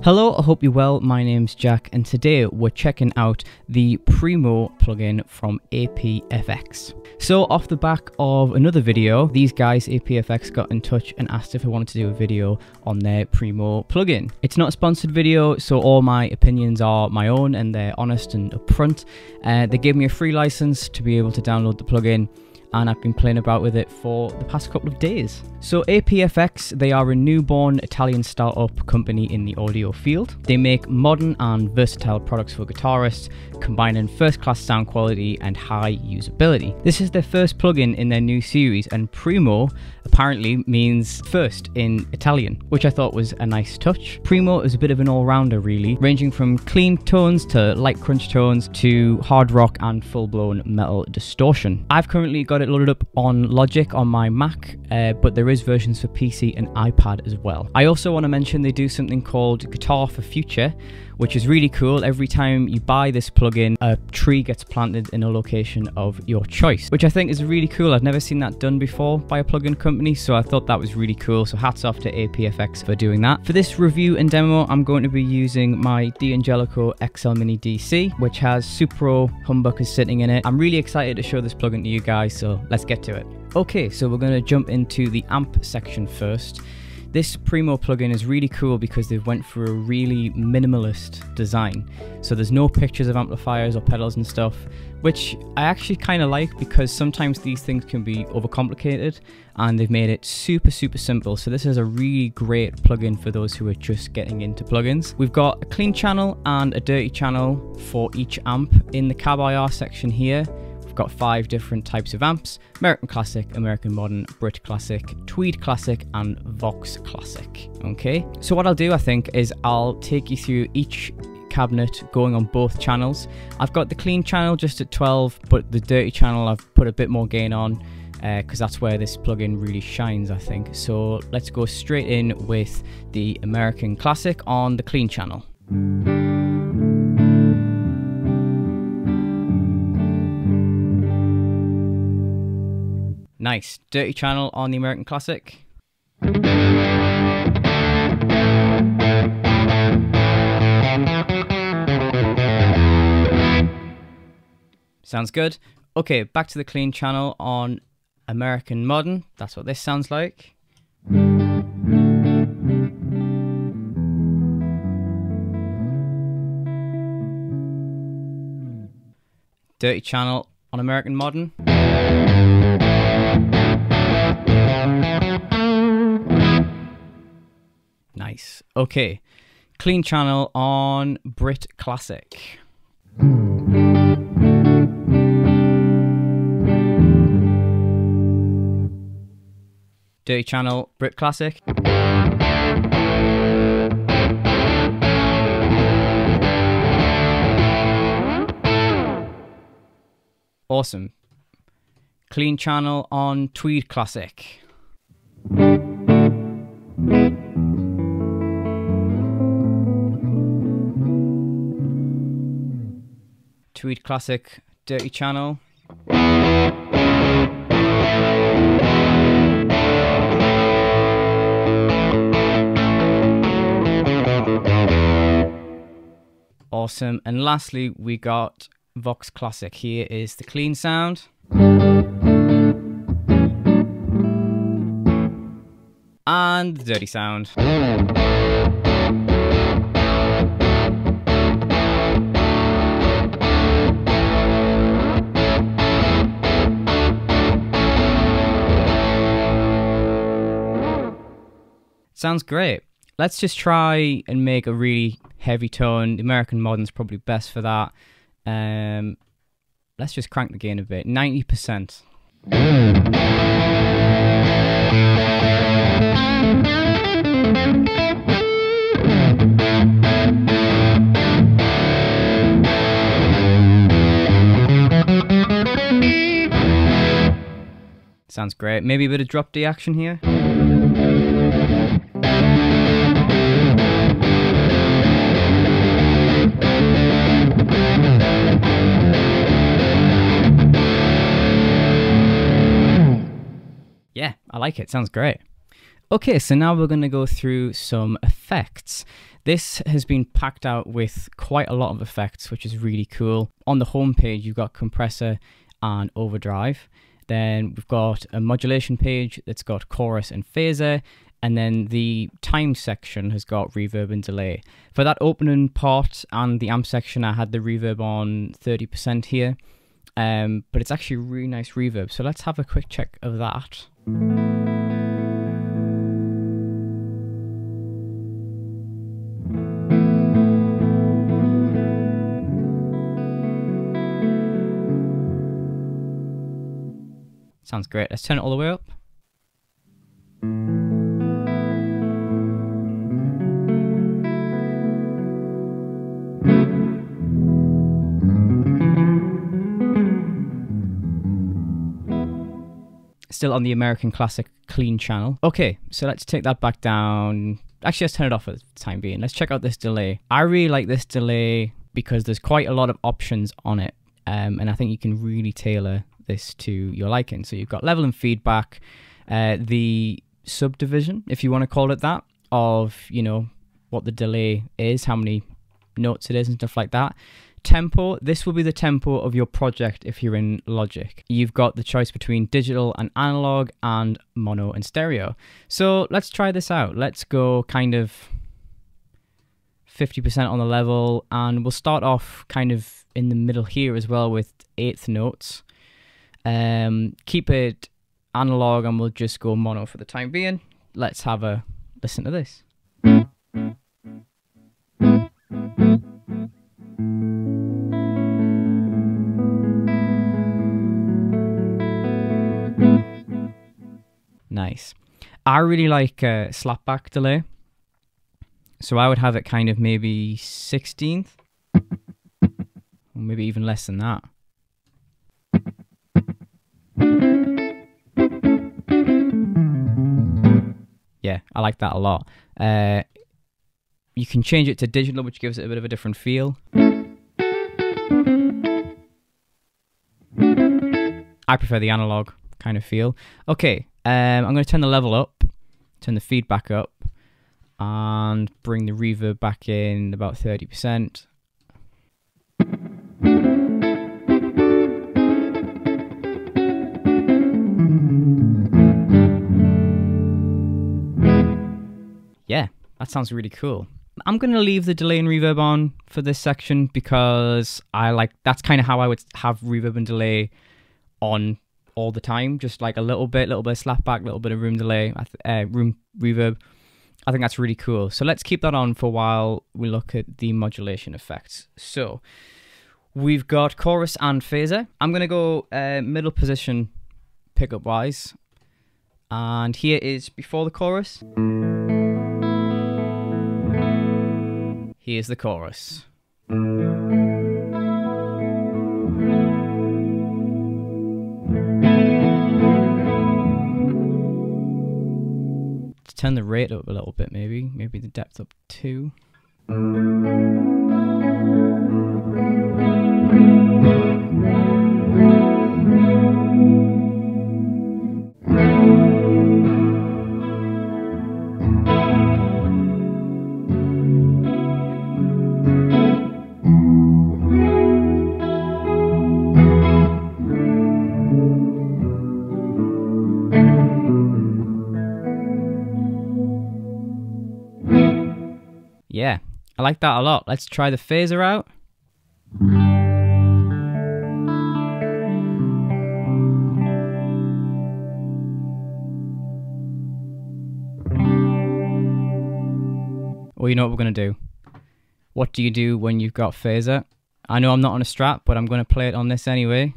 Hello, I hope you're well. My name's Jack, and today we're checking out the Primo plugin from Apfx. So off the back of another video, these guys, Apfx, got in touch and asked if I wanted to do a video on their Primo plugin. It's not a sponsored video, so all my opinions are my own and they're honest and upfront. They gave me a free license to be able to download the plugin, and I've been playing about with it for the past couple of days. So Apfx, they are a newborn Italian startup company in the audio field. They make modern and versatile products for guitarists, combining first-class sound quality and high usability. This is their first plugin in their new series, and Primo apparently means first in Italian, which I thought was a nice touch. Primo is a bit of an all-rounder really, ranging from clean tones to light crunch tones to hard rock and full-blown metal distortion. I've currently got it loaded up on Logic on my Mac, but there is versions for PC and iPad as well. I also want to mention they do something called Guitar for Future, which is really cool. Every time you buy this plugin, a tree gets planted in a location of your choice, which I think is really cool. I've never seen that done before by a plugin company, so I thought that was really cool. So hats off to Apfx for doing that. For this review and demo, I'm going to be using my D'Angelico XL Mini DC, which has Supro humbuckers sitting in it. I'm really excited to show this plugin to you guys, so let's get to it. Okay, so we're going to jump into the amp section first. This Primo plugin is really cool because they've went for a really minimalist design. So there's no pictures of amplifiers or pedals and stuff, which I actually kind of like because sometimes these things can be overcomplicated, and they've made it super simple. So this is a really great plugin for those who are just getting into plugins. We've got a clean channel and a dirty channel for each amp. In the Cab IR section here, we've got 5 different types of amps: American Classic, American Modern, Brit Classic, Tweed Classic, and Vox Classic. Okay, so what I'll do, I think, is I'll take you through each cabinet going on both channels. I've got the clean channel just at 12, but the dirty channel I've put a bit more gain on because that's where this plugin really shines, I think. So let's go straight in with the American Classic on the clean channel. Nice. Dirty channel on the American Classic. Sounds good. Okay, back to the clean channel on American Modern. That's what this sounds like. Dirty channel on American Modern. Nice. Okay, clean channel on Brit Classic. Dirty channel, Brit Classic. Awesome. Clean channel on Tweed Classic. Tweed Classic, dirty channel. Awesome. And lastly, we got Vox Classic. Here is the clean sound. And the dirty sound. Sounds great. Let's just try and make a really heavy tone. The American Modern's probably best for that. Let's just crank the gain a bit. 90%. Sounds great. Maybe a bit of drop D action here. Yeah, I like it. Sounds great. Okay, so now we're going to go through some effects. This has been packed out with quite a lot of effects, which is really cool. On the home page, you've got Compressor and Overdrive. Then we've got a modulation page that's got chorus and phaser. And then the time section has got reverb and delay. For that opening part and the amp section, I had the reverb on 30% here. But it's actually a really nice reverb. So let's have a quick check of that. Sounds great. Let's turn it all the way up. Still on the American Classic Clean channel. Okay, so let's take that back down. Actually, let's turn it off for the time being. Let's check out this delay. I really like this delay because there's quite a lot of options on it. And I think you can really tailor this to your liking. So you've got level and feedback, the subdivision, if you want to call it that, of, you know, what the delay is, how many notes it is and stuff like that. Tempo, this will be the tempo of your project if you're in Logic. You've got the choice between digital and analog and mono and stereo. So let's try this out. Let's go kind of 50% on the level, and we'll start off kind of in the middle here as well with eighth notes. Keep it analog and we'll just go mono for the time being. Let's have a listen to this. Nice. I really like slapback delay. So I would have it kind of maybe 16th. Or maybe even less than that. Yeah, I like that a lot. You can change it to digital, which gives it a bit of a different feel. I prefer the analog kind of feel. Okay, I'm going to turn the level up, turn the feedback up, and bring the reverb back in about 30%. Yeah, that sounds really cool. I'm going to leave the delay and reverb on for this section because that's kind of how I would have reverb and delay on all the time. Just like a little bit of slapback, a little bit of room delay, room reverb. I think that's really cool. So let's keep that on for a while we look at the modulation effects. So we've got chorus and phaser. I'm going to go middle position pickup wise. And here is before the chorus. Here's the chorus. Let's turn the rate up a little bit, maybe the depth up 2. Yeah, I like that a lot. Let's try the phaser out. Well, you know what we're going to do. What do you do when you've got phaser? I know I'm not on a Strat, but I'm going to play it on this anyway.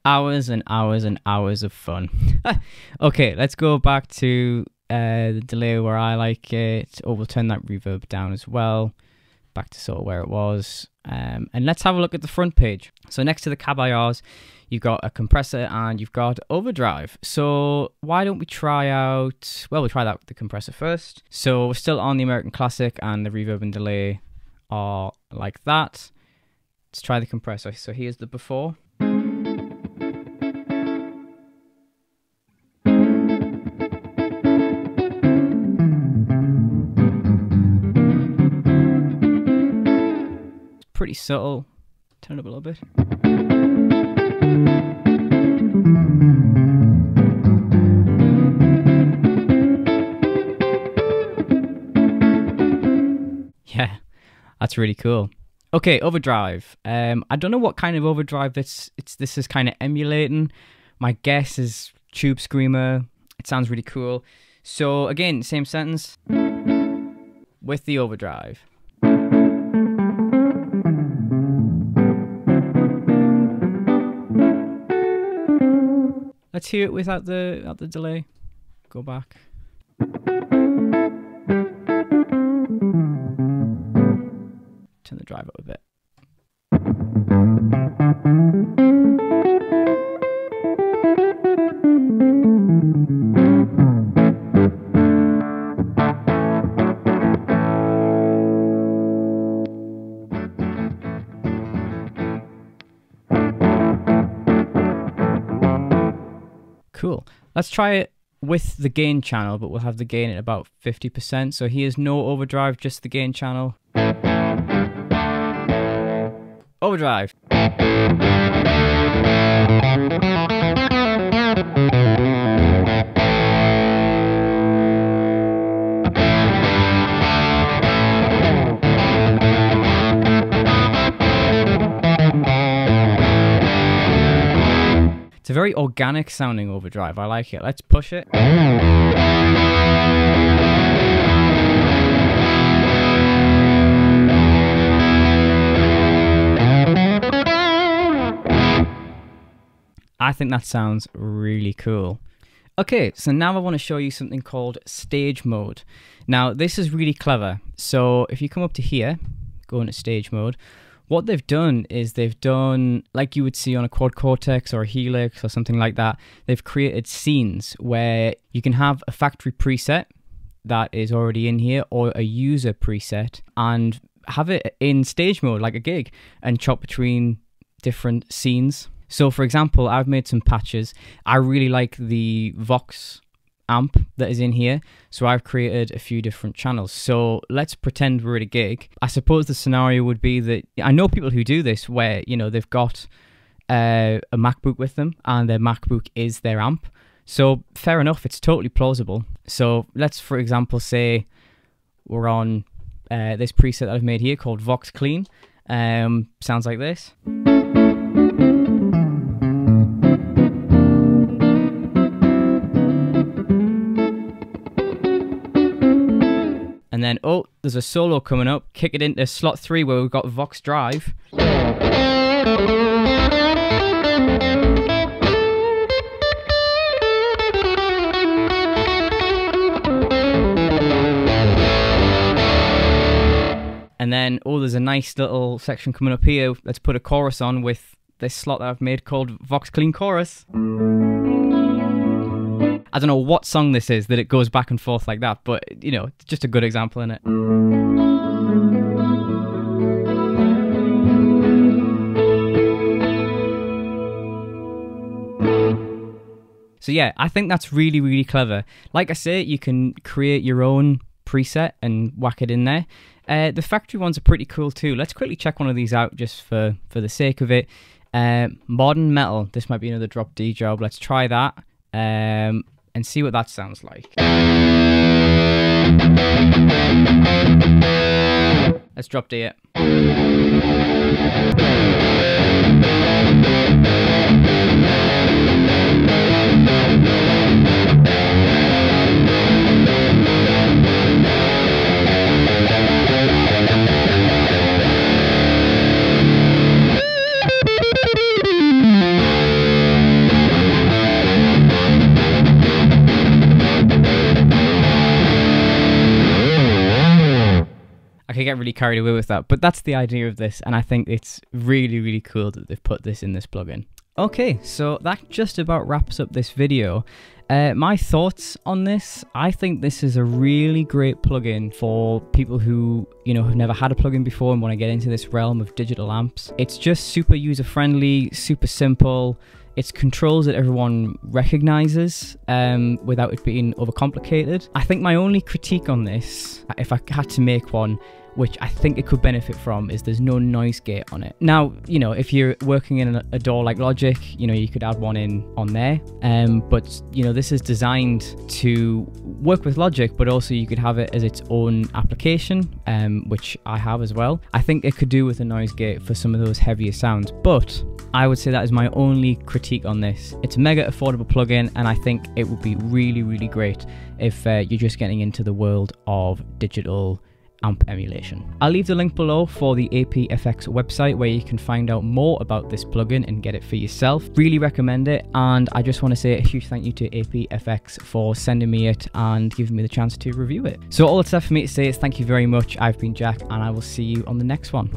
Hours and hours and hours of fun. Okay, let's go back to the delay where I like it. Oh, we'll turn that reverb down as well. Back to sort of where it was. And let's have a look at the front page. So next to the cab IRs, you've got a compressor and you've got overdrive. So why don't we try out, well, we'll try that with the compressor first. So we're still on the American Classic and the reverb and delay are like that. Let's try the compressor. So here's the before. Pretty subtle. Turn it up a little bit. Yeah, that's really cool. Okay, overdrive. I don't know what kind of overdrive this is kind of emulating. My guess is Tube Screamer. It sounds really cool. So again, same sentence with the overdrive. Let's hear it without the delay. Go back. Turn the drive up a bit. Cool. Let's try it with the gain channel, but we'll have the gain at about 50%. So here's no overdrive, just the gain channel. Overdrive. It's a very organic sounding overdrive. I like it. Let's push it. I think that sounds really cool. Okay, so now I want to show you something called stage mode. Now, this is really clever. So if you come up to here, go into stage mode, what they've done is they've done, like you would see on a quad cortex or a helix or something like that, they've created scenes where you can have a factory preset that is already in here or a user preset and have it in stage mode like a gig and chop between different scenes. So for example, I've made some patches. I really like the Vox amp that is in here, so I've created a few different channels. So let's pretend we're at a gig. I suppose the scenario would be that I know people who do this where, you know, they've got a MacBook with them and their MacBook is their amp. So fair enough, it's totally plausible. So let's, for example, say we're on this preset that I've made here called Vox Clean. Sounds like this. And then, oh, there's a solo coming up. Kick it into slot 3 where we've got Vox Drive. And then, oh, there's a nice little section coming up here. Let's put a chorus on with this slot that I've made called Vox Clean Chorus. I don't know what song this is that it goes back and forth like that, but, you know, it's just a good example, isn't it? So yeah, I think that's really, really clever. Like I say, you can create your own preset and whack it in there. The factory ones are pretty cool too. Let's quickly check one of these out just for the sake of it. Modern Metal. This might be another drop D job. Let's try that. And see what that sounds like. Let's drop D it. get really carried away with that, but that's the idea of this, and I think it's really, really cool that they've put this in this plugin. Okay, so that just about wraps up this video. My thoughts on this: I think this is a really great plugin for people who, you know, have never had a plugin before and want to get into this realm of digital amps. It's just super user-friendly, super simple. It's controls that everyone recognizes without it being overcomplicated. I think my only critique on this, if I had to make one, which I think it could benefit from, is there's no noise gate on it. Now, you know, if you're working in a DAW like Logic, you know, you could add one in on there. But, you know, this is designed to work with Logic, but also you could have it as its own application, which I have as well. I think it could do with a noise gate for some of those heavier sounds, but I would say that is my only critique on this. It's a mega affordable plugin, and I think it would be really, really great if you're just getting into the world of digital amp emulation. I'll leave the link below for the Apfx website where you can find out more about this plugin and get it for yourself. Really recommend it, and I just want to say a huge thank you to Apfx for sending me it and giving me the chance to review it. So all that's left for me to say is thank you very much. I've been Jack, and I will see you on the next one.